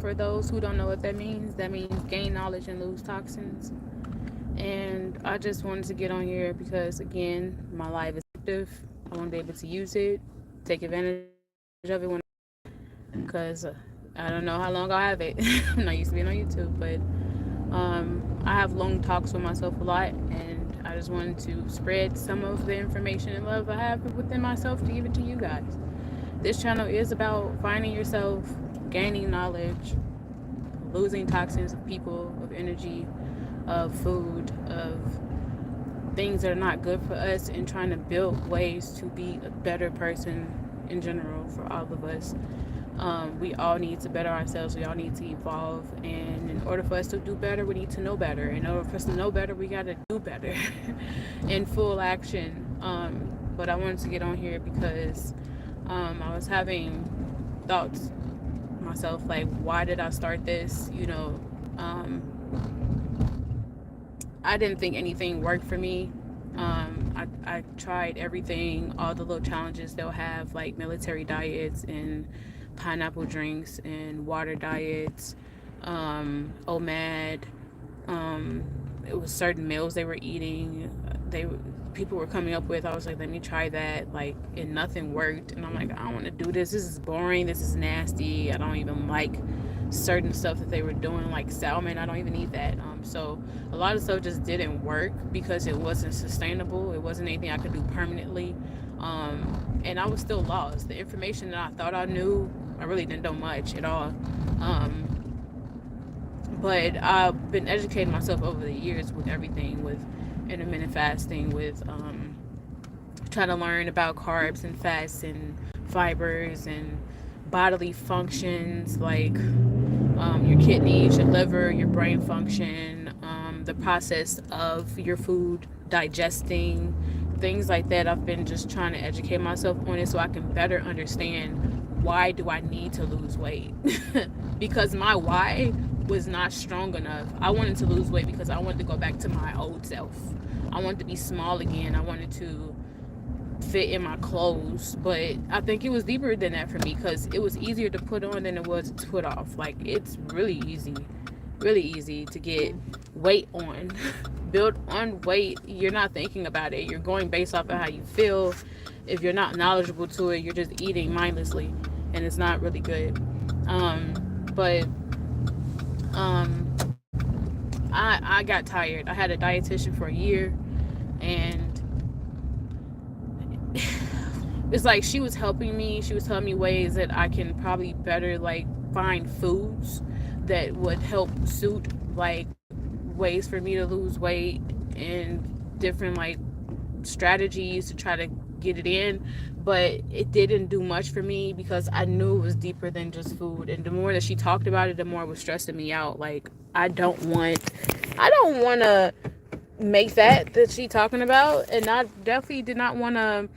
for those who don't know what that means gain knowledge and lose toxins. And I just wanted to get on here because, again, my life is active. I want to be able to use it, take advantage of it because I don't know how long I'll have it. I'm not used to being on YouTube, but I have long talks with myself a lot, and I just wanted to spread some of the information and love I have within myself to give it to you guys. This channel is about finding yourself, gaining knowledge, losing toxins of people, of energy, of food, of things that are not good for us, and trying to build ways to be a better person in general for all of us. We all need to better ourselves. We all need to evolve. And in order for us to do better, we need to know better. In order for us to know better, we got to do better in full action. But I wanted to get on here because I was having thoughts myself like, why did I start this? I didn't think anything worked for me. I tried everything, all the little challenges they'll have, like military diets and pineapple drinks and water diets, OMAD. It was certain meals they were eating. They People were coming up with. I was like, let me try that. Like, and nothing worked. And I'm like, I don't want to do this. This is boring. This is nasty. I don't even like certain stuff that they were doing, like salmon. I don't even eat that. So a lot of stuff just didn't work because it wasn't sustainable. It wasn't anything I could do permanently. And I was still lost. The information that I thought I knew, I really didn't know much at all. But I've been educating myself over the years with everything, with intermittent fasting, with trying to learn about carbs and fats and fibers and bodily functions, like your kidneys, your liver, your brain function, the process of your food digesting, things like that. I've been just trying to educate myself on it so I can better understand why do I need to lose weight. Because my why was not strong enough. I wanted to lose weight because I wanted to go back to my old self. I wanted to be small again. I wanted to fit in my clothes, but I think it was deeper than that for me because it was easier to put on than it was to put off. Like, it's really easy to get weight on. Build on weight. You're not thinking about it. You're going based off of how you feel. If you're not knowledgeable to it, you're just eating mindlessly, and it's not really good. But I got tired. I had a dietitian for a year, and it's like she was helping me. She was telling me ways that I can probably better, like, find foods that would help suit, like, ways for me to lose weight and different, like, strategies to try to get it in. But it didn't do much for me because I knew it was deeper than just food. And the more that she talked about it, the more it was stressing me out. Like, I don't want to make that she talking about. And I definitely did not want to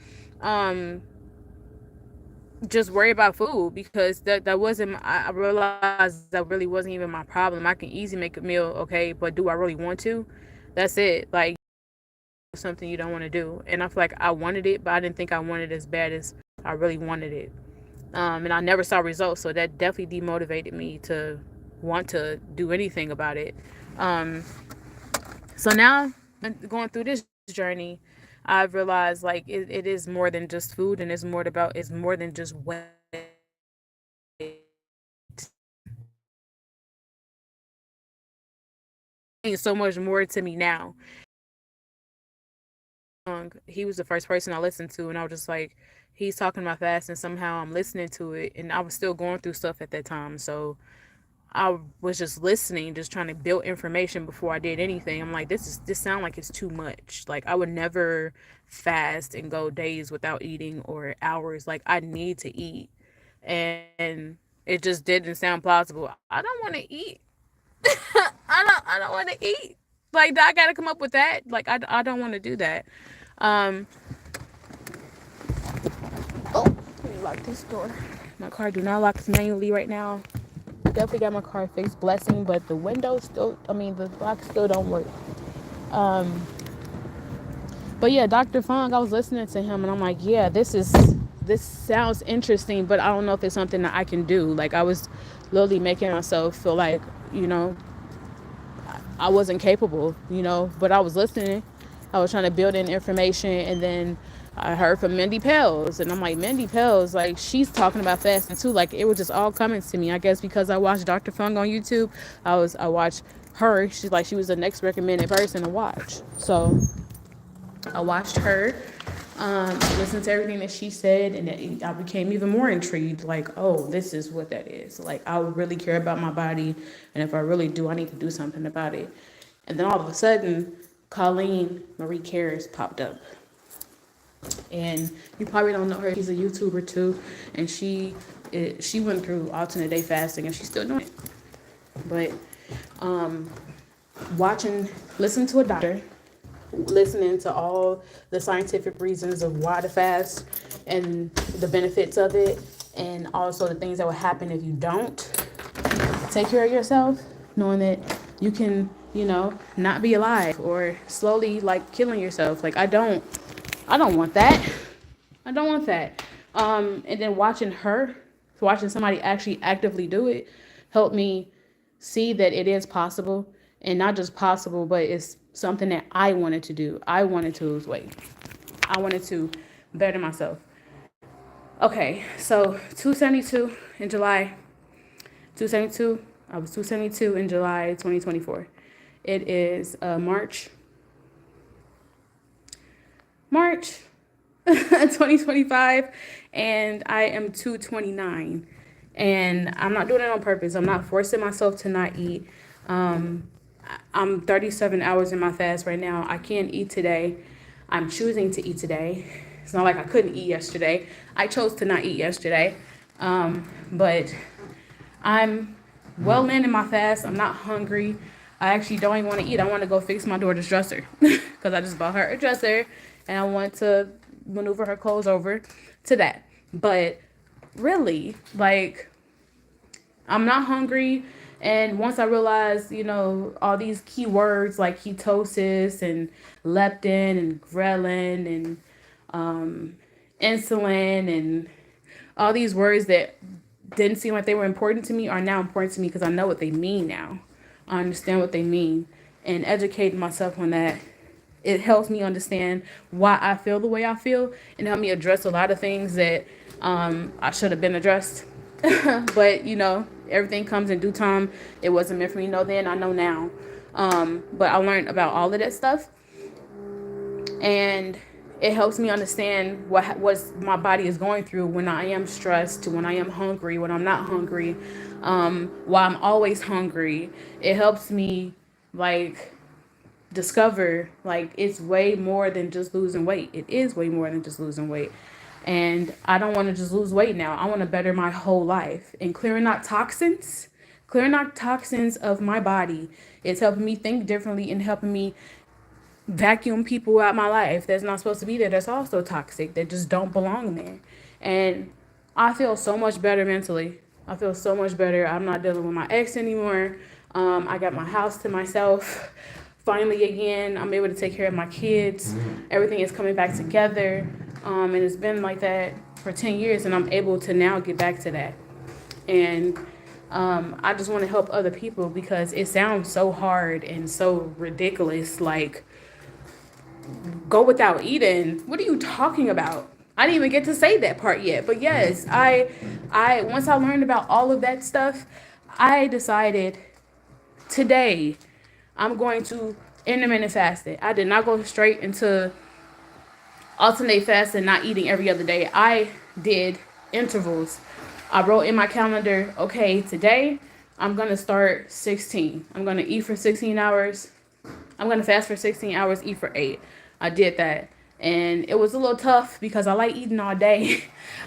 just worry about food because that wasn't, I realized that really wasn't even my problem. I can easily make a meal, okay, but do I really want to? That's it. Like, something you don't want to do. And I feel like I wanted it, but I didn't think I wanted it as bad as I really wanted it. And I never saw results, so that definitely demotivated me to want to do anything about it. Um, so now, going through this journey, I've realized, like, it is more than just food, and it's more than just weight. It's so much more to me now. He was the first person I listened to, and I was just like, he's talking about fast, and somehow I'm listening to it, and I was still going through stuff at that time. So I was just listening, just trying to build information before I did anything. I'm like, this sound like it's too much. Like, I would never fast and go days without eating or hours. Like, I need to eat, and it just didn't sound plausible. I don't want to eat. I don't want to eat. Like, I got to come up with that. Like, I don't want to do that. Um, oh, let me lock this door. My car do not lock manually right now. Definitely got my car fixed, blessing, but the windows still, the lock still don't work. Um, but yeah, Dr. Fung, I was listening to him, and I'm like, yeah, this is this sounds interesting, but I don't know if it's something that I can do. Like, I was literally making myself feel like, you know, I wasn't capable, you know, but I was listening. I was trying to build in information, and then I heard from Mindy Pels, and I'm like, Mindy Pels, like, she's talking about fasting too. Like, it was just all coming to me. I guess because I watched Dr. Fung on YouTube, I watched her. She's like, she was the next recommended person to watch. So I watched her, listened to everything that she said, and I became even more intrigued. Like, oh, this is what that is. Like, I really care about my body, and if I really do, I need to do something about it. And then all of a sudden, Colleen Marie Cares popped up, and you probably don't know her. She's a YouTuber too, and she went through alternate day fasting, and she's still doing it. But listen to a doctor, listening to all the scientific reasons of why to fast and the benefits of it, and also the things that will happen if you don't take care of yourself, knowing that you can, you know, not be alive or slowly like killing yourself. Like, I don't want that. I don't want that. And then watching somebody actually actively do it helped me see that it is possible, and not just possible, but it's something that I wanted to do. I wanted to lose weight. I wanted to better myself. Okay, so 272 in July. 272. I was 272 in July 2024. It is March 2025, and I am 229. And I'm not doing it on purpose. I'm not forcing myself to not eat. I'm 37 hours in my fast right now. I can't eat today. I'm choosing to eat today. It's not like I couldn't eat yesterday. I chose to not eat yesterday. But I'm well in my fast. I'm not hungry. I actually don't even want to eat. I want to go fix my daughter's dresser because I just bought her a dresser, and I want to maneuver her clothes over to that. But really, like, I'm not hungry. And once I realized, you know, all these key words like ketosis and leptin and ghrelin and insulin and all these words that didn't seem like they were important to me are now important to me because I know what they mean now. I understand what they mean, and educating myself on that, it helps me understand why I feel the way I feel, and help me address a lot of things that I should have been addressed. But, you know, everything comes in due time. It wasn't meant for me to know then. I know now. But I learned about all of that stuff, and it helps me understand what my body is going through when I am stressed, when I am hungry, when I'm not hungry, why I'm always hungry. It helps me, like, discover, like, it's way more than just losing weight. It is way more than just losing weight. And I don't want to just lose weight now. I want to better my whole life. And clearing out toxins of my body is helping me think differently and helping me vacuum people out my life that's not supposed to be there, that's also toxic, that just don't belong there. And I feel so much better mentally. I feel so much better. I'm not dealing with my ex anymore. I got my house to myself finally again. I'm able to take care of my kids. Everything is coming back together. And it's been like that for 10 years, and I'm able to now get back to that. And I just want to help other people because it sounds so hard and so ridiculous. Like, go without eating. What are you talking about? I didn't even get to say that part yet. But yes, I once I learned about all of that stuff, I decided today I'm going to intermittent fasting. I did not go straight into alternate fasting, not eating every other day. I did intervals. I wrote in my calendar, okay, today I'm going to start 16. I'm going to eat for 16 hours. I'm going to fast for 16 hours, eat for 8. I did that. And it was a little tough because I like eating all day.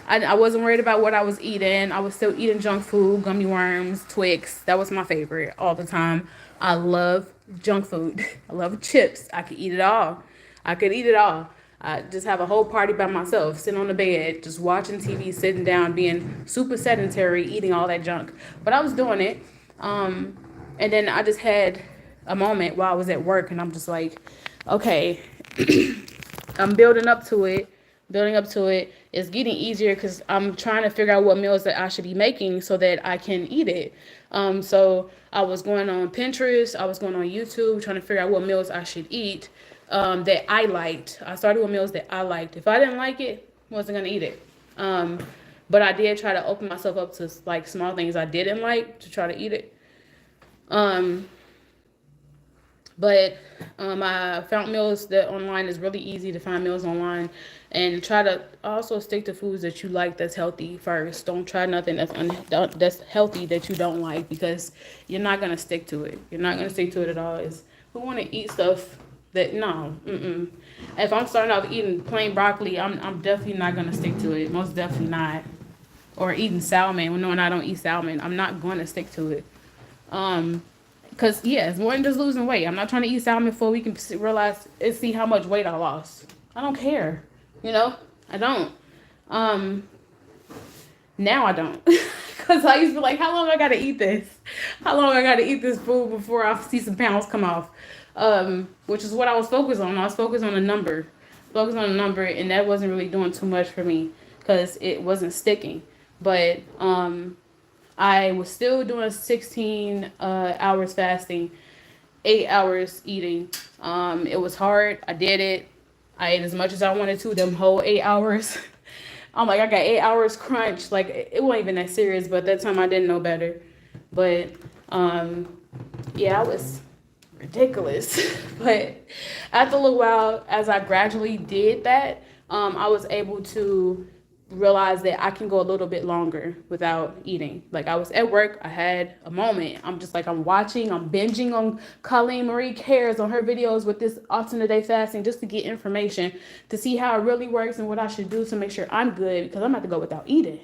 I wasn't worried about what I was eating. I was still eating junk food, gummy worms, Twix. That was my favorite all the time. I love junk food. I love chips. I could eat it all. I could eat it all. I just have a whole party by myself, sitting on the bed, just watching TV, sitting down, being super sedentary, eating all that junk. But I was doing it. And then I just had a moment while I was at work, and I'm just like, okay, I'm building up to it, It's getting easier because I'm trying to figure out what meals that I should be making so that I can eat it. So I was going on Pinterest, I was going on YouTube, trying to figure out what meals I should eat that I liked. I started with meals that I liked. If I didn't like it, I wasn't gonna eat it. But I did try to open myself up to like small things I didn't like to try to eat it. Um, but I found meals that online is really easy to find meals online, and try to also stick to foods that you like that's healthy first. Don't try nothing that's healthy that you don't like, because you're not gonna stick to it. You're not gonna stick to it at all. Is who want to eat stuff that no. If I'm starting off eating plain broccoli, I'm definitely not gonna stick to it. Most definitely not. Or eating salmon when I don't eat salmon, I'm not going to stick to it. Because, yeah, it's more than just losing weight. I'm not trying to eat salmon before we can realize and see how much weight I lost. I don't care. You know? I don't. Now I don't. Because I used to be like, how long I got to eat this? How long I got to eat this food before I see some pounds come off? Which is what I was focused on. I was focused on a number. And that wasn't really doing too much for me because it wasn't sticking. But I was still doing 16 hours fasting, 8 hours eating. It was hard. I did it. I ate as much as I wanted to them whole 8 hours. I'm like, I got 8 hours crunch. Like, it wasn't even that serious, but at that time I didn't know better. But yeah, I was ridiculous. But after a little while, as I gradually did that, I was able to realize that I can go a little bit longer without eating. Like, I was at work, I had a moment. I'm just like, I'm binging on Colleen Marie Cares on her videos with this alternate day fasting, just to get information to see how it really works and what I should do to make sure I'm good, because I'm about to go without eating.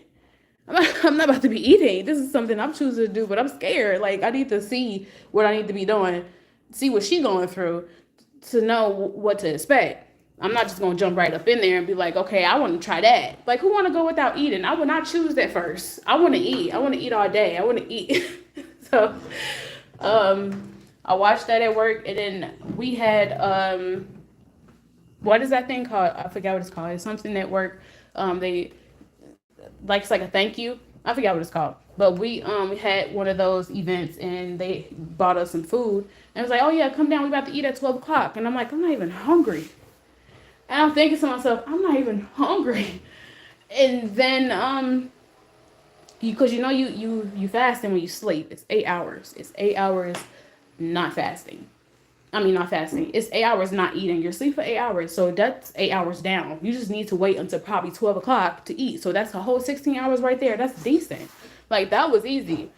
I'm not about to be eating. This is something I'm choosing to do, but I'm scared. Like, I need to see what I need to be doing, see what she's going through to know what to expect. I'm not just going to jump right up in there and be like, okay, I want to try that. Like, who want to go without eating? I would not choose that first. I want to eat. I want to eat all day. I want to eat. So, I watched that at work, and then we had, what is that thing called? I forgot what it's called. It's something at work. It's like a thank you. I forgot what it's called. But we had one of those events, and they bought us some food. And it was like, oh yeah, come down. We about to eat at 12 o'clock. And I'm like, I'm not even hungry. And I'm thinking to myself, I'm not even hungry. And then, because you fasting when you sleep. It's 8 hours. It's 8 hours not fasting. Not fasting. It's 8 hours not eating. You're asleep for 8 hours. So that's 8 hours down. You just need to wait until probably 12 o'clock to eat. So that's a whole 16 hours right there. That's decent. Like, that was easy.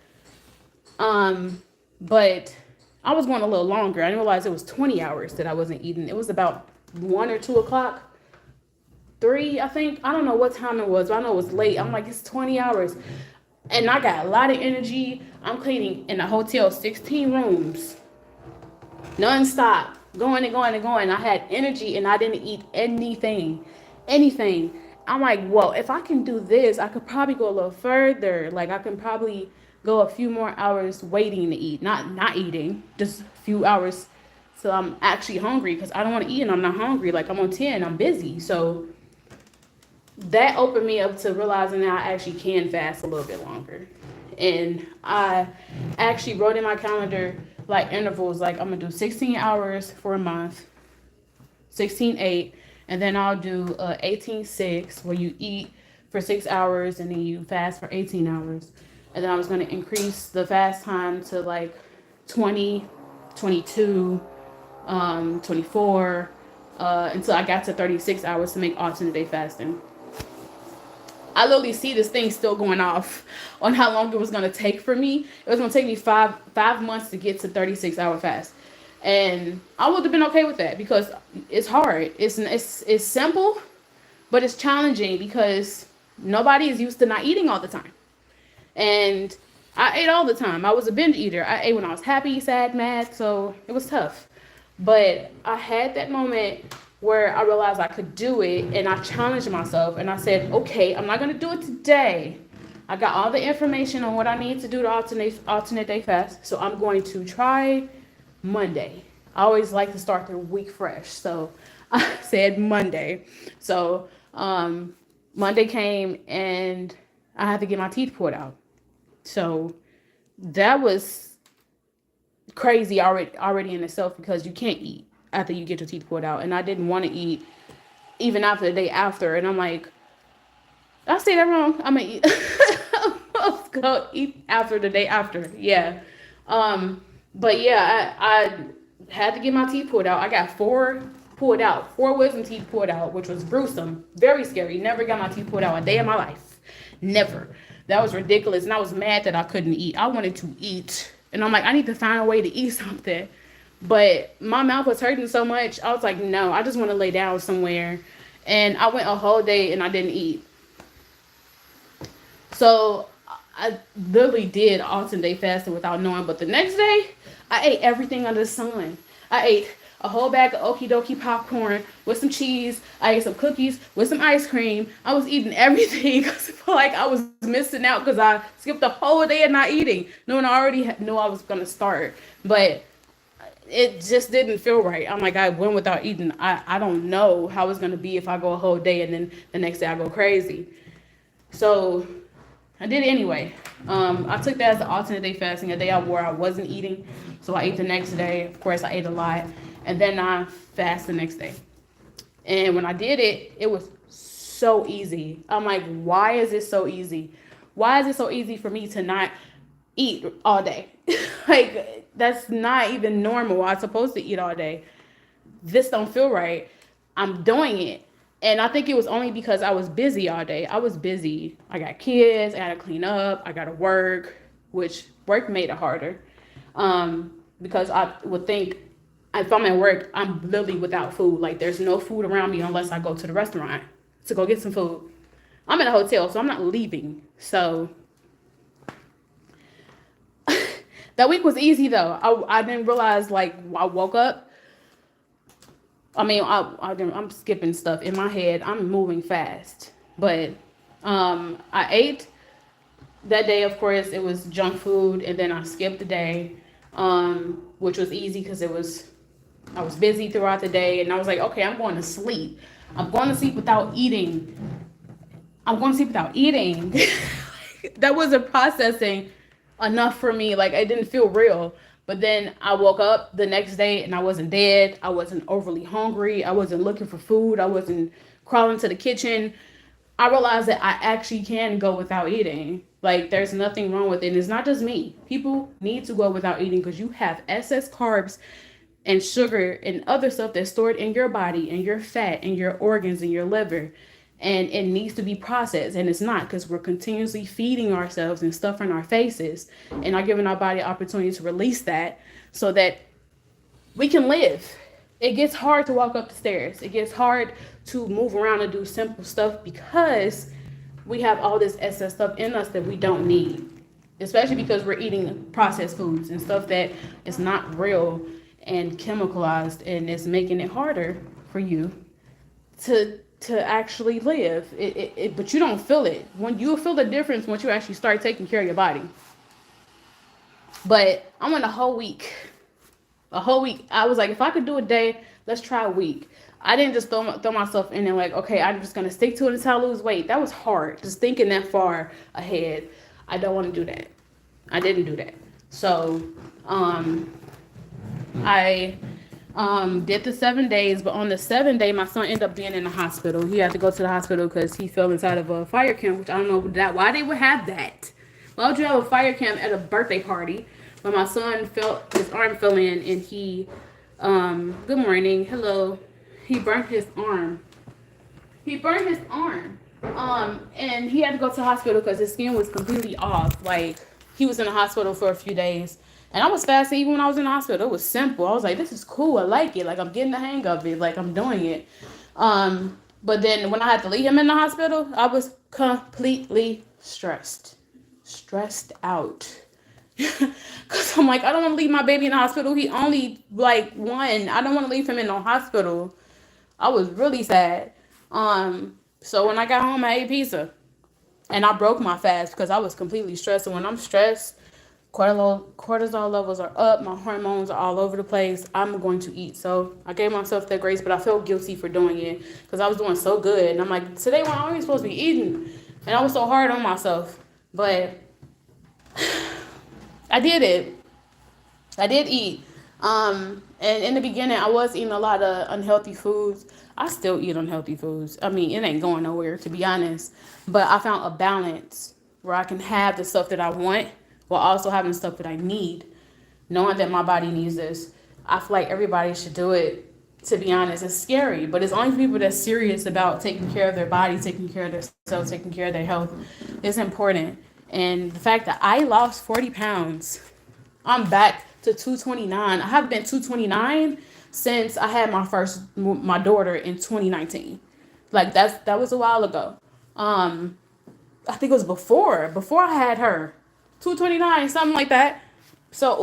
But I was going a little longer. I didn't realize it was 20 hours that I wasn't eating. It was about 1 or 2 o'clock. 3, I think. I don't know what time it was, but I know it was late. I'm like, it's 20 hours. And I got a lot of energy. I'm cleaning in a hotel, 16 rooms. Non-stop. Going and going and going. I had energy and I didn't eat anything. I'm like, well, if I can do this, I could probably go a little further. Like, I can probably go a few more hours waiting to eat. Not eating. Just a few hours. So I'm actually hungry, because I don't want to eat and I'm not hungry. Like, I'm on 10, I'm busy. So that opened me up to realizing that I actually can fast a little bit longer. And I actually wrote in my calendar, like, intervals. Like, I'm going to do 16 hours for a month, 16-8, and then I'll do 18-6, where you eat for 6 hours and then you fast for 18 hours. And then I was going to increase the fast time to like 20, 22, 24, until I got to 36 hours to make alternate day fasting. I literally see this thing still going off on how long it was going to take for me. It was going to take me five months to get to 36-hour fast. And I would have been okay with that, because it's hard. It's simple, but it's challenging, because nobody is used to not eating all the time. And I ate all the time. I was a binge eater. I ate when I was happy, sad, mad. So it was tough. But I had that moment where I realized I could do it, and I challenged myself, and I said, okay, I'm not going to do it today. I got all the information on what I need to do to alternate day fast, so I'm going to try Monday. I always like to start the week fresh, so I said Monday. So Monday came and I had to get my teeth pulled out. So that was crazy already in itself, because you can't eat after you get your teeth pulled out. And I didn't want to eat even after the day after. And I'm like, I say that wrong. I'm gonna eat. Let's go eat after the day after. Yeah. But yeah, I had to get my teeth pulled out. I got four pulled out, four wisdom teeth pulled out, which was gruesome, very scary. Never got my teeth pulled out a day in my life. Never. That was ridiculous. And I was mad that I couldn't eat. I wanted to eat. And I'm like, I need to find a way to eat something. But my mouth was hurting so much. I was like, no, I just want to lay down somewhere. And I went a whole day and I didn't eat. So I literally did alternate day fasting without knowing. But the next day, I ate everything under the sun. I ate a whole bag of okie dokie popcorn with some cheese. I ate some cookies with some ice cream. I was eating everything because I felt like I was missing out because I skipped the whole day of not eating. Knowing I already knew I was going to start. But it just didn't feel right. I'm like, I went without eating. I don't know how it's going to be if I go a whole day and then the next day I go crazy. So I did it anyway. I took that as the alternate day fasting, a day where I wasn't eating. So I ate the next day. Of course, I ate a lot. And then I fast the next day. And when I did it, it was so easy. I'm like, why is it so easy? Why is it so easy for me to not eat all day? Like, that's not even normal. I'm supposed to eat all day. This don't feel right. I'm doing it. And I think it was only because I was busy all day. I was busy. I got kids. I got to clean up. I got to work, which work made it harder. Because I would think if I'm at work, I'm literally without food. Like, there's no food around me unless I go to the restaurant to go get some food. I'm in a hotel, so I'm not leaving. So that week was easy, though. I didn't realize, like, I woke up. I mean, I'm skipping stuff in my head. I'm moving fast. But I ate that day, of course. It was junk food. And then I skipped the day, which was easy because I was busy throughout the day. And I was like, okay, I'm going to sleep. I'm going to sleep without eating. That wasn't processing enough for me. Like, it didn't feel real. But then I woke up the next day and I wasn't dead. I wasn't overly hungry. I wasn't looking for food. I wasn't crawling to the kitchen. I realized that I actually can go without eating. Like, there's nothing wrong with it. And it's not just me. People need to go without eating because you have excess carbs and sugar and other stuff that's stored in your body and your fat and your organs and your liver. And it needs to be processed, and it's not, because we're continuously feeding ourselves and stuff in our faces and not giving our body opportunity to release that so that we can live. It gets hard to walk up the stairs. It gets hard to move around and do simple stuff because we have all this excess stuff in us that we don't need, especially because we're eating processed foods and stuff that is not real and chemicalized, and it's making it harder for you to actually live. But you don't feel it. When you feel the difference once you actually start taking care of your body. But I went a whole week. I was like, if I could do a day, let's try a week. I didn't just throw myself in and like, okay, I'm just gonna stick to it until I lose weight. That was hard. Just thinking that far ahead. I don't want to do that. I didn't do that. So I did the 7 days, but on the 7th day, my son ended up being in the hospital. He had to go to the hospital because he fell inside of a fire camp, which I don't know why they would have that. Why would you have a fire camp at a birthday party? But my son his arm fell in, and he, good morning, hello. He burnt his arm. And he had to go to the hospital because his skin was completely off. Like, he was in the hospital for a few days. And I was fasting even when I was in the hospital. It was simple. I was like, this is cool. I like it. Like, I'm getting the hang of it. Like, I'm doing it. But then when I had to leave him in the hospital, I was completely stressed out. Because I'm like, I don't want to leave my baby in the hospital. He only, like, 1. I don't want to leave him in the hospital. I was really sad. So when I got home, I ate pizza. And I broke my fast because I was completely stressed. And when I'm stressed, Cortisol levels are up. My hormones are all over the place. I'm going to eat. So I gave myself that grace, but I felt guilty for doing it because I was doing so good. And I'm like, today when I'm supposed to be eating, and I was so hard on myself. But I did it. I did eat. And in the beginning, I was eating a lot of unhealthy foods. I still eat unhealthy foods. I mean, it ain't going nowhere, to be honest. But I found a balance where I can have the stuff that I want while also having the stuff that I need, knowing that my body needs this. I feel like everybody should do it. To be honest, it's scary, but it's only for people that's serious about taking care of their body, taking care of themselves, taking care of their health. It's important. And the fact that I lost 40 pounds, I'm back to 229. I haven't been 229 since I had my daughter in 2019. Like that was a while ago. I think it was before I had her. 229, something like that. So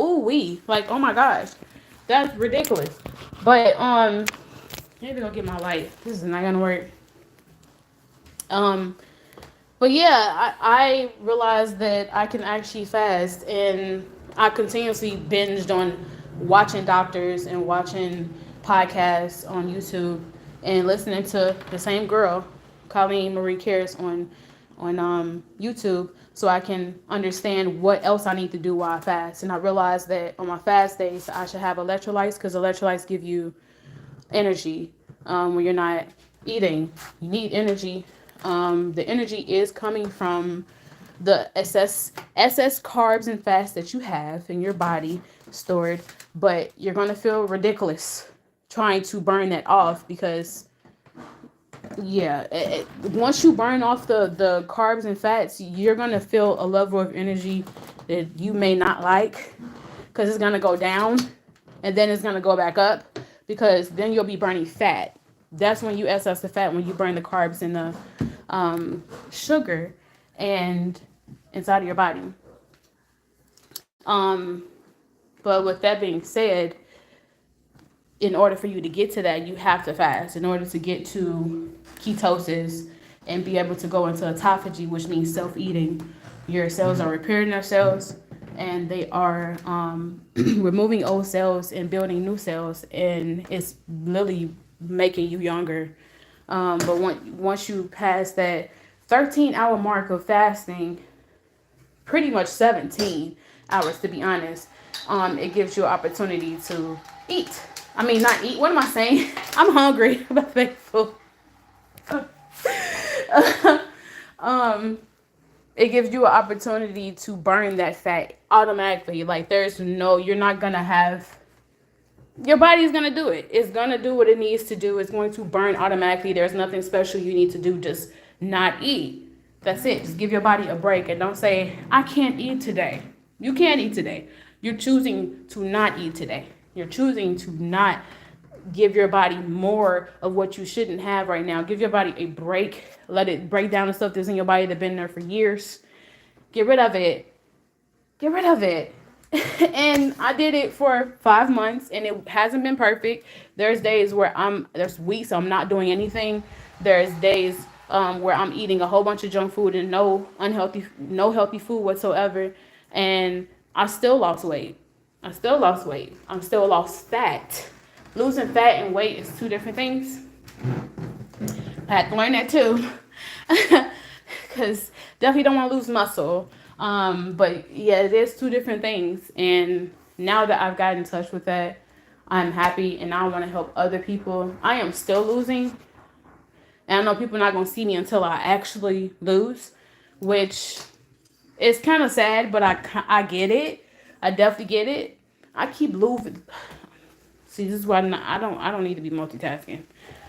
like, oh my gosh. That's ridiculous. But maybe I'll get my light. This is not gonna work. Um but yeah, I realized that I can actually fast, and I continuously binged on watching doctors and watching podcasts on YouTube and listening to the same girl, Colleen Marie Cares, on YouTube, so I can understand what else I need to do while I fast. And I realized that on my fast days, I should have electrolytes, because electrolytes give you energy when you're not eating. You need energy. The energy is coming from the excess carbs and fats that you have in your body stored, but you're going to feel ridiculous trying to burn that off, because once you burn off the carbs and fats, you're going to feel a level of energy that you may not like, because it's going to go down and then it's going to go back up, because then you'll be burning fat. That's when you access the fat, when you burn the carbs and the sugar and inside of your body. But with that being said, in order for you to get to that, you have to fast. In order to get to ketosis and be able to go into autophagy, which means self-eating, your cells are repairing themselves, and they are removing old cells and building new cells, and it's literally making you younger. But once you pass that 13-hour mark of fasting, pretty much 17 hours to be honest, it gives you an opportunity to eat. I mean, not eat. What am I saying? I'm hungry. I'm thankful. It gives you an opportunity to burn that fat automatically. Like, you're not gonna have, your body's gonna do it. It's gonna do what it needs to do. It's going to burn automatically. There's nothing special you need to do. Just not eat. That's it. Just give your body a break, and don't say, I can't eat today. You can't eat today. You're choosing to not eat today. You're choosing to not give your body more of what you shouldn't have right now. Give your body a break. Let it break down the stuff that's in your body that's been there for years. Get rid of it. Get rid of it. And I did it for 5 months, and it hasn't been perfect. There's days where there's weeks I'm not doing anything. There's days where I'm eating a whole bunch of junk food and no healthy food whatsoever. And I still lost weight. I'm still lost fat. Losing fat and weight is two different things. I had to learn that too. Because definitely don't want to lose muscle. But yeah, it is two different things. And now that I've gotten in touch with that, I'm happy, and I want to help other people. I am still losing. And I know people are not going to see me until I actually lose, which is kind of sad, but I get it. I definitely get it. I keep losing. See, this is why I don't need to be multitasking.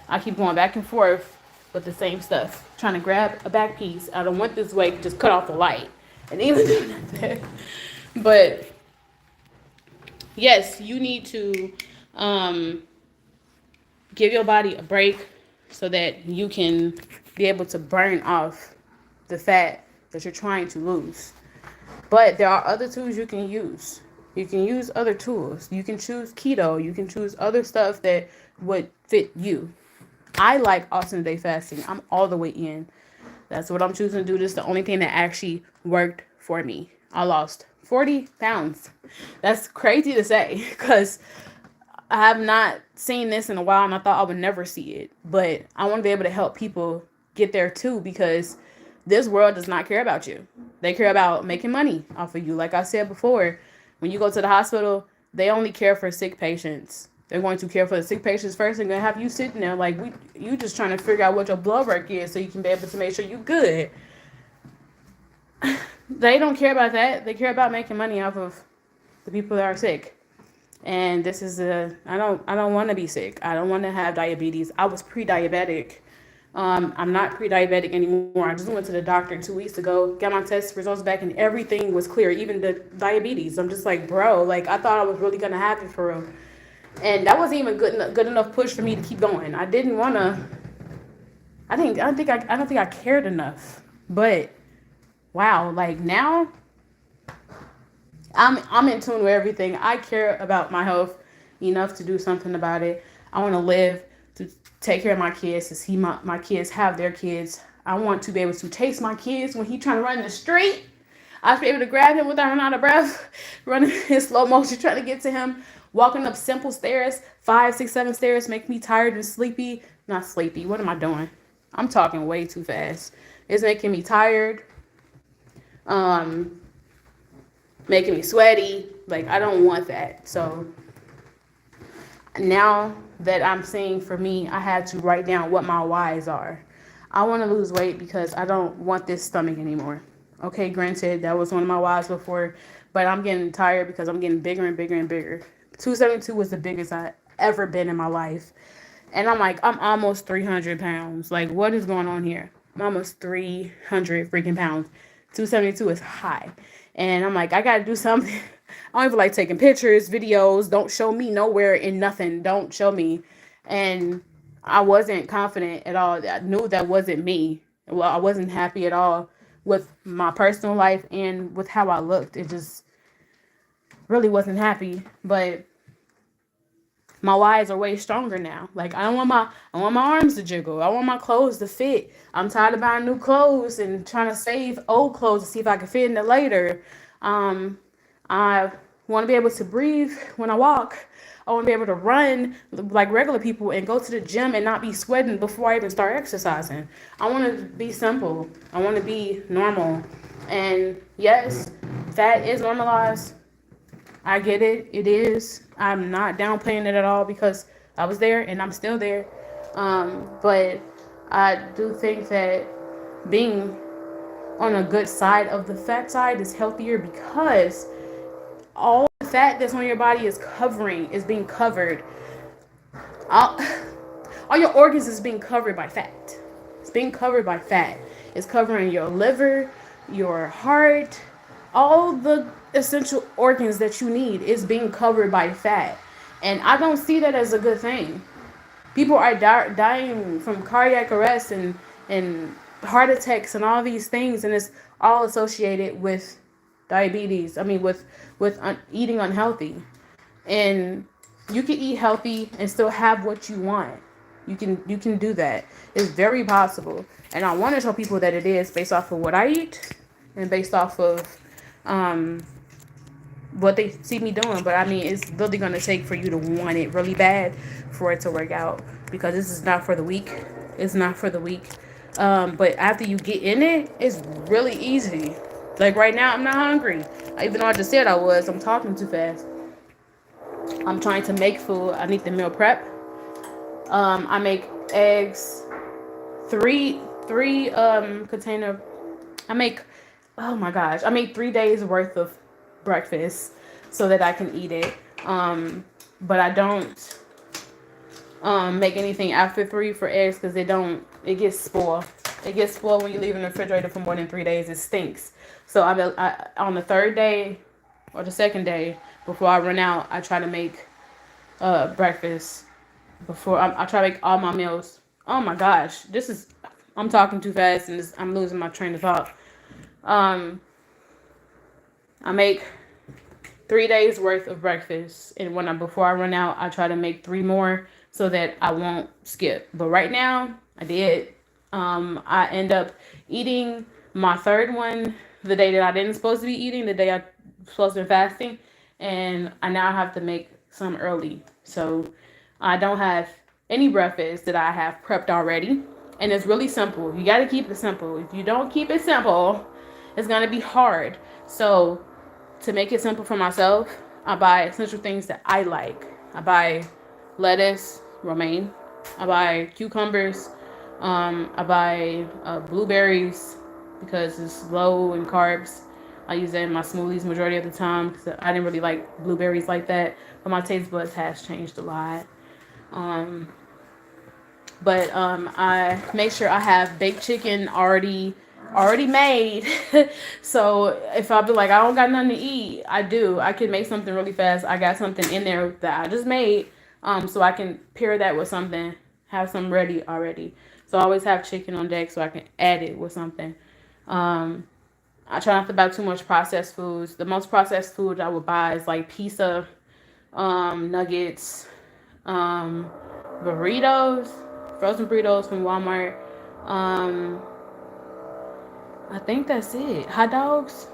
I keep going back and forth with the same stuff, trying to grab a back piece. I don't want this way to just cut off the light and even do that. But yes, you need to give your body a break so that you can be able to burn off the fat that you're trying to lose. But there are other tools you can use. You can use other tools. You can choose keto. You can choose other stuff that would fit you. I like alternate day fasting. I'm all the way in. That's what I'm choosing to do. This is the only thing that actually worked for me. I lost 40 pounds. That's crazy to say because I have not seen this in a while and I thought I would never see it. But I want to be able to help people get there too because this world does not care about you. They care about making money off of you. Like I said before, when you go to the hospital, they only care for sick patients. They're going to care for the sick patients first and going to have you sitting there like you just trying to figure out what your blood work is so you can be able to make sure you're good. They don't care about that. They care about making money off of the people that are sick. And this is I don't want to be sick. I don't want to have diabetes. I was pre-diabetic. I'm not pre-diabetic anymore. I just went to the doctor 2 weeks ago, got my test results back, and everything was clear, even the diabetes. I'm just like, bro, like I thought I was really gonna have it for real, and that wasn't even good enough push for me to keep going. I didn't wanna. I don't think I cared enough. But wow, like now I'm in tune with everything. I care about my health enough to do something about it. I want to live to take care of my kids, to see my kids have their kids. I want to be able to taste my kids when he's trying to run in the street. I should be able to grab him without running out of breath, running in slow motion, trying to get to him, walking up simple stairs, 5, 6, 7 stairs, make me tired and sleepy. Not sleepy. What am I doing? I'm talking way too fast. It's making me tired. Making me sweaty. Like, I don't want that. So now that I'm seeing for me, I had to write down what my whys are. I want to lose weight because I don't want this stomach anymore. Okay, granted, that was one of my whys before, but I'm getting tired because I'm getting bigger and bigger and bigger. 272 was the biggest I ever been in my life. And I'm like, I'm almost 300 pounds. Like, what is going on here? I'm almost 300 freaking pounds. 272 is high. And I'm like, I got to do something. I don't even like taking pictures, videos. Don't show me nowhere in nothing. Don't show me. And I wasn't confident at all. I knew that wasn't me. Well, I wasn't happy at all with my personal life and with how I looked. It just really wasn't happy. But my whys are way stronger now. Like I want my arms to jiggle. I want my clothes to fit. I'm tired of buying new clothes and trying to save old clothes to see if I can fit in it later. I want to be able to breathe when I walk. I want to be able to run like regular people and go to the gym and not be sweating before I even start exercising. I want to be simple. I want to be normal. And yes, fat is normalized. I get it. It is. I'm not downplaying it at all because I was there and I'm still there. But I do think that being on a good side of the fat side is healthier because all the fat that's on your body is being covered. All your organs is being covered by fat. It's being covered by fat. It's covering your liver, your heart, all the essential organs that you need is being covered by fat. And I don't see that as a good thing. People are dying from cardiac arrest and heart attacks and all these things, and it's all associated with diabetes. I mean, with eating unhealthy. And you can eat healthy and still have what you want. You can do that. It's very possible. And I want to show people that it is based off of what I eat and based off of what they see me doing. But I mean, it's really going to take for you to want it really bad for it to work out, because this is not for the weak. It's not for the weak. But after you get in it, it's really easy. Like right now, I'm not hungry. Even though I just said I was, I'm talking too fast. I'm trying to make food. I need the meal prep. I make eggs, three container. I make 3 days worth of breakfast so that I can eat it. But I don't make anything after 3 for eggs because it gets spoiled. It gets spoiled when you leave it in the refrigerator for more than 3 days. It stinks. So I on the 3rd day or the 2nd day before I run out, I try to make breakfast before I try to make all my meals. Oh my gosh, I'm talking too fast and I'm losing my train of thought. I make 3 days worth of breakfast, and before I run out, I try to make 3 more so that I won't skip. But right now, I did. I end up eating my 3rd one the day that I didn't supposed to be eating, the day I supposed to be fasting, and I now have to make some early. So I don't have any breakfast that I have prepped already. And it's really simple. You got to keep it simple. If you don't keep it simple, it's going to be hard. So to make it simple for myself, I buy essential things that I like. I buy lettuce, romaine. I buy cucumbers. I buy blueberries because it's low in carbs. I use it in my smoothies majority of the time because I didn't really like blueberries like that. But my taste buds has changed a lot. But I make sure I have baked chicken already made. So if I be like I don't got nothing to eat, I can make something really fast. I got something in there that I just made, so I can pair that with something, have some ready already. So I always have chicken on deck so I can add it with something. I try not to buy too much processed foods. The most processed food I would buy is like pizza, nuggets, burritos, frozen burritos from Walmart. I think that's it. Hot dogs.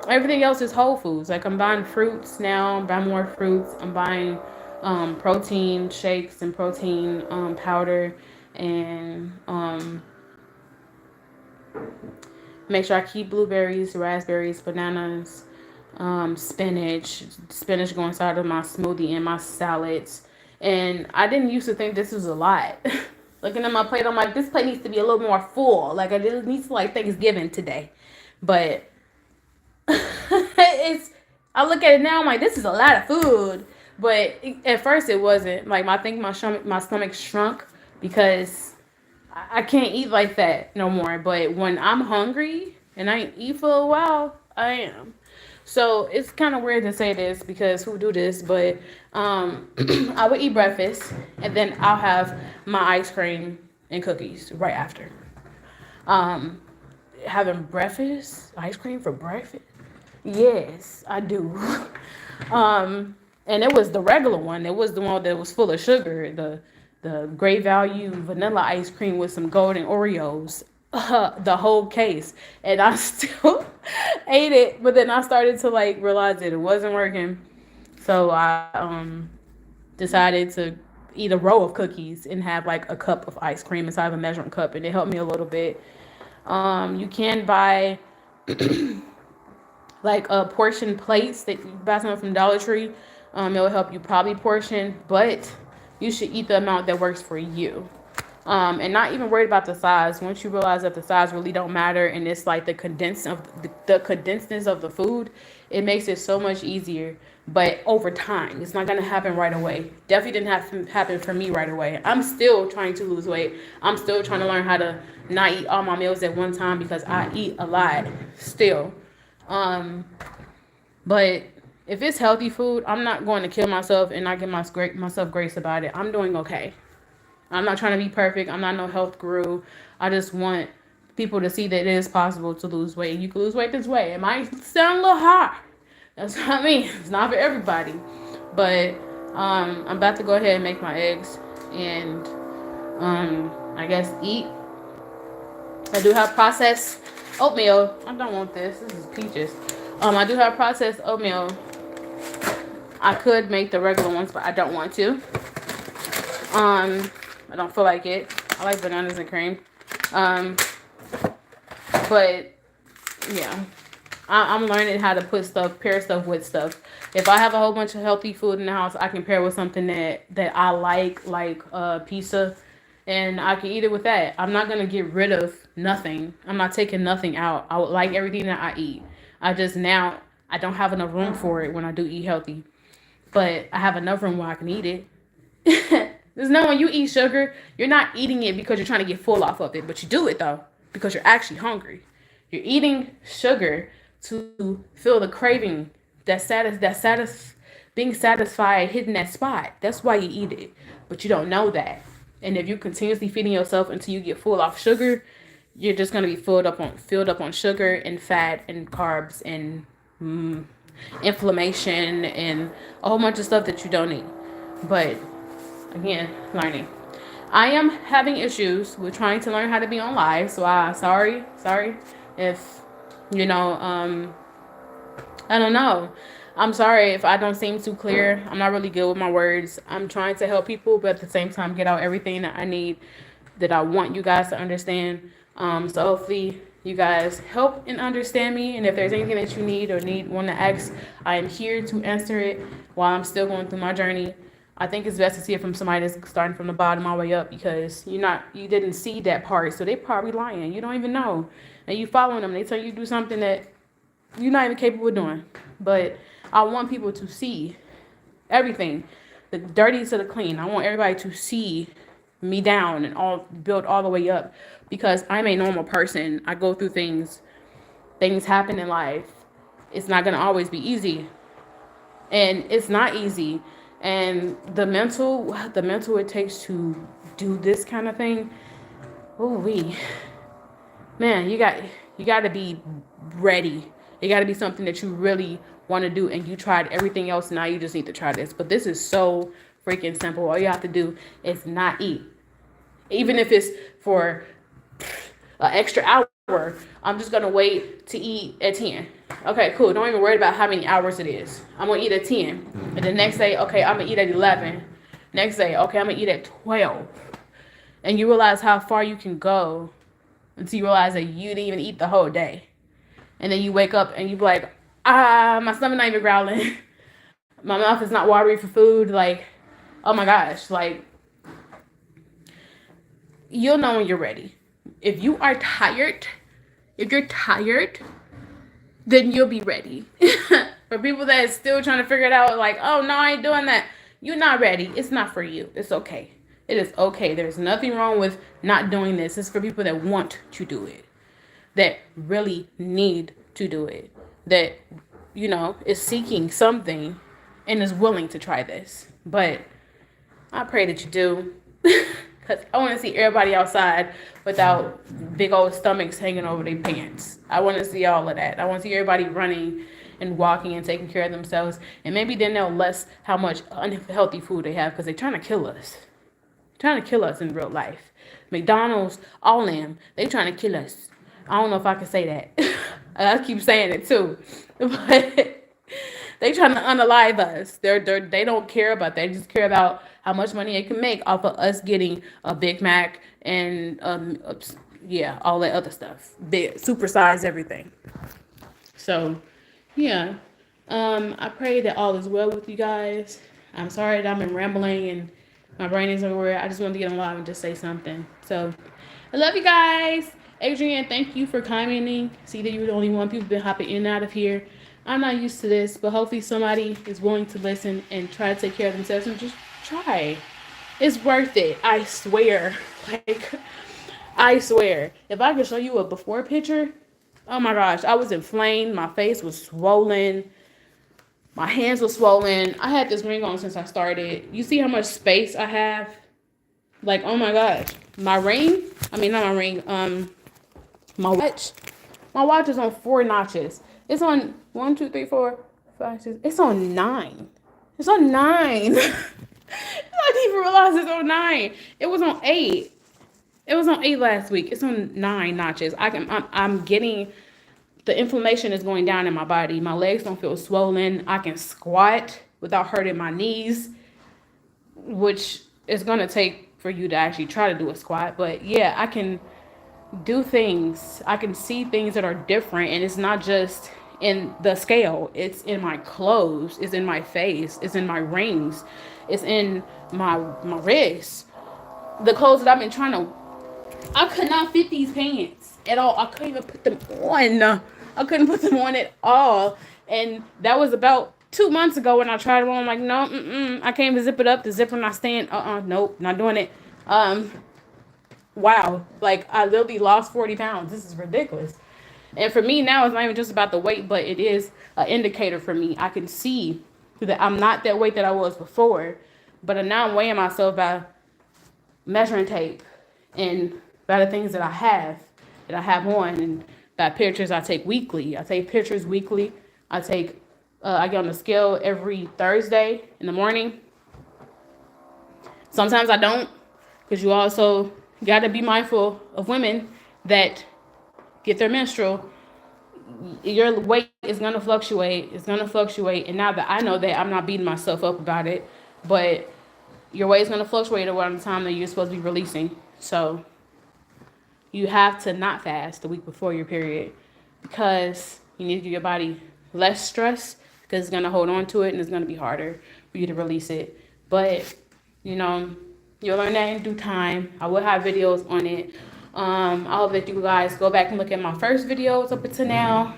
Everything else is Whole Foods. Like I'm buying fruits now. I'm buying more fruits. I'm buying protein shakes and protein powder, and make sure I keep blueberries, raspberries, bananas, spinach. Spinach going inside of my smoothie and my salads. And I didn't used to think this was a lot. Looking at my plate, I'm like, this plate needs to be a little more full. Like, it needs to like Thanksgiving today. But I look at it now, I'm like, this is a lot of food. But at first it wasn't. Like, I think my stomach shrunk because I can't eat like that no more. But when I'm hungry and I ain't eat for a while, I am. So it's kind of weird to say this because who do this, but I would eat breakfast and then I'll have my ice cream and cookies right after. Um, Having breakfast, ice cream for breakfast? Yes, I do. And it was the regular one. It was the one that was full of sugar, the great value vanilla ice cream with some golden Oreos, the whole case. And I still ate it, but then I started to like realize that it wasn't working. So I decided to eat a row of cookies and have like a cup of ice cream inside of a measuring cup, and it helped me a little bit. You can buy like portion plates that you buy some from Dollar Tree. It will help you probably portion, but you should eat the amount that works for you. And not even worried about the size. Once you realize that the size really don't matter, and it's like the condensedness of the food, it makes it so much easier. But over time, it's not gonna happen right away. Definitely didn't have to happen for me right away. I'm still trying to lose weight. I'm still trying to learn how to not eat all my meals at one time because I eat a lot still. But if it's healthy food, I'm not going to kill myself and not give myself grace about it. I'm doing okay. I'm not trying to be perfect. I'm not no health guru. I just want people to see that it is possible to lose weight. You can lose weight this way. It might sound a little hard. That's what I mean. It's not for everybody. But I'm about to go ahead and make my eggs and I guess eat. I do have processed oatmeal. I don't want this. This is peaches. I do have processed oatmeal. I could make the regular ones, but I don't want to. I don't feel like it. I like bananas and cream. But yeah, I'm learning how to pair stuff with stuff. If I have a whole bunch of healthy food in the house, I can pair with something that I like pizza, and I can eat it with that. I'm not gonna get rid of nothing. I'm not taking nothing out. I would like everything that I eat. Now I don't have enough room for it when I do eat healthy, but I have enough room where I can eat it. There's no when you eat sugar, you're not eating it because you're trying to get full off of it, but you do it though because you're actually hungry. You're eating sugar to feel the craving, being satisfied, hitting that spot. That's why you eat it, but you don't know that. And if you're continuously feeding yourself until you get full off sugar, you're just gonna be filled up on sugar and fat and carbs and inflammation and a whole bunch of stuff that you don't need. But again, learning. I am having issues with trying to learn how to be on live, so sorry if you know I don't know. I'm sorry if I don't seem too clear. I'm not really good with my words. I'm trying to help people, but at the same time, get out everything that I need, that I want you guys to understand. So hopefully you guys help and understand me. And if there's anything that you need or want to ask, I am here to answer it while I'm still going through my journey. I think it's best to see it from somebody that's starting from the bottom all the way up, because you didn't see that part, so they probably lying. You don't even know, and you following them. They tell you to do something that you're not even capable of doing. But I want people to see everything, the dirty to the clean. I want everybody to see me down and all build all the way up, because I'm a normal person. I go through things. Things happen in life. It's not gonna always be easy, and it's not easy. And the mental it takes to do this kind of thing. Oh, man, you got to be ready. It got to be something that you really want to do, and you tried everything else. Now you just need to try this. But this is so freaking simple. All you have to do is not eat, even if it's for an extra hour. I'm just gonna wait to eat at 10. Okay, cool. Don't even worry about how many hours it is. I'm gonna eat at 10, and the next day, okay, I'm gonna eat at 11. Next day, okay, I'm gonna eat at 12. And you realize how far you can go until you realize that you didn't even eat the whole day. And then you wake up and you be like, my stomach not even growling. My mouth is not watery for food. Like, oh my gosh. Like, you'll know when you're ready. If you're tired, then you'll be ready. For people that is still trying to figure it out, like, oh no, I ain't doing that. You're not ready. It's not for you. It's okay. It is okay. There's nothing wrong with not doing this. It's for people that want to do it, that really need to do it, that, is seeking something and is willing to try this. But I pray that you do, because I want to see everybody outside without big old stomachs hanging over their pants. I want to see all of that. I want to see everybody running and walking and taking care of themselves. And maybe then they'll less how much unhealthy food they have, because they're trying to kill us. Trying to kill us in real life. McDonald's, all them, they trying to kill us. I don't know if I can say that. I keep saying it too. But they trying to unalive us. They don't care about that. They just care about how much money they can make off of us getting a Big Mac and all that other stuff. Big supersize everything. So yeah. I pray that all is well with you guys. I'm sorry that I've been rambling and my brain is everywhere. I just wanted to get on live and just say something. So I love you guys. Adrienne, thank you for commenting. See that you're the only one. People been hopping in and out of here. I'm not used to this, but hopefully somebody is willing to listen and try to take care of themselves and just try. It's worth it. I swear. Like, I swear. If I could show you a before picture, oh my gosh, I was inflamed. My face was swollen. My hands were swollen. I had this ring on since I started. You see how much space I have? Like, oh my gosh. My ring, I mean, not my ring, my watch. My watch is on 4 notches. It's on 1, 2, 3, 4, 5, 6. It's on 9. It's on 9. I didn't even realize it's on 9. It was on 8. It was on 8 last week. It's on 9 notches. I'm getting, the inflammation is going down in my body. My legs don't feel swollen. I can squat without hurting my knees, which is going to take for you to actually try to do a squat. But yeah, I can do things. I can see things that are different, and it's not just in the scale. It's in my clothes. It's in my face. It's in my rings. It's in my wrists. The clothes that I've been trying to, I could not fit these pants at all. I couldn't even put them on. I couldn't put them on at all. And that was about 2 months ago when I tried them on. I'm like, no, I can't even zip it up. The zipper not staying. Nope, not doing it. Wow. Like, I literally lost 40 pounds. This is ridiculous. And for me now, it's not even just about the weight, but it is an indicator for me. I can see that I'm not that weight that I was before, but now I'm weighing myself by measuring tape and by the things that I have on, and by pictures I take weekly. I take pictures weekly. I get on the scale every Thursday in the morning. Sometimes I don't, because you also got to be mindful of women that get their menstrual. your weight is going to fluctuate. It's going to fluctuate. And now that I know that, I'm not beating myself up about it, but your weight is going to fluctuate around the time that you're supposed to be releasing. So you have to not fast the week before your period, because you need to give your body less stress, because it's going to hold on to it and it's going to be harder for you to release it. But, you know, you'll learn that in due time. I will have videos on it. I hope that you guys go back and look at my first videos up until now.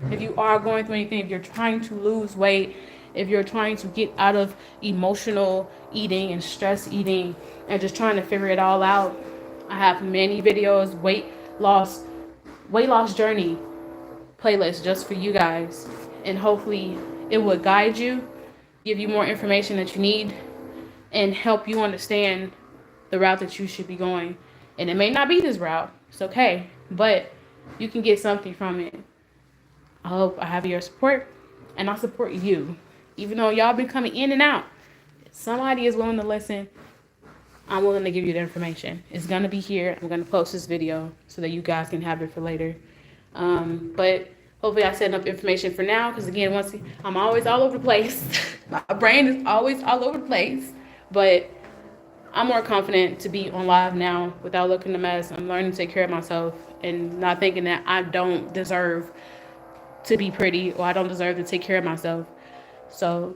If you are going through anything, if you're trying to lose weight, if you're trying to get out of emotional eating and stress eating and just trying to figure it all out, I have many videos, weight loss journey playlist just for you guys. And hopefully it will guide you, give you more information that you need, and help you understand the route that you should be going. And it may not be this route. It's okay. But you can get something from it. I hope I have your support, and I'll support you. Even though y'all been coming in and out, if somebody is willing to listen, I'm willing to give you the information. It's going to be here. I'm going to post this video so that you guys can have it for later. But hopefully I set enough information for now, because again, I'm always all over the place. My brain is always all over the place. But I'm more confident to be on live now without looking a mess. I'm learning to take care of myself and not thinking that I don't deserve to be pretty or I don't deserve to take care of myself. So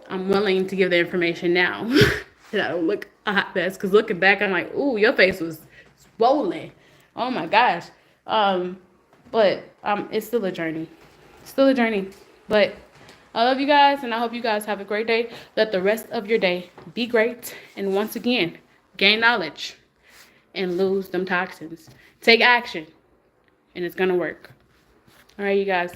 I'm willing to give the information now that I don't look a hot mess. Because looking back, I'm like, ooh, your face was swollen. Oh my gosh. But it's still a journey. Still a journey. But I love you guys, and I hope you guys have a great day. Let the rest of your day be great. And once again, gain knowledge and lose them toxins. Take action, and it's going to work. All right, you guys.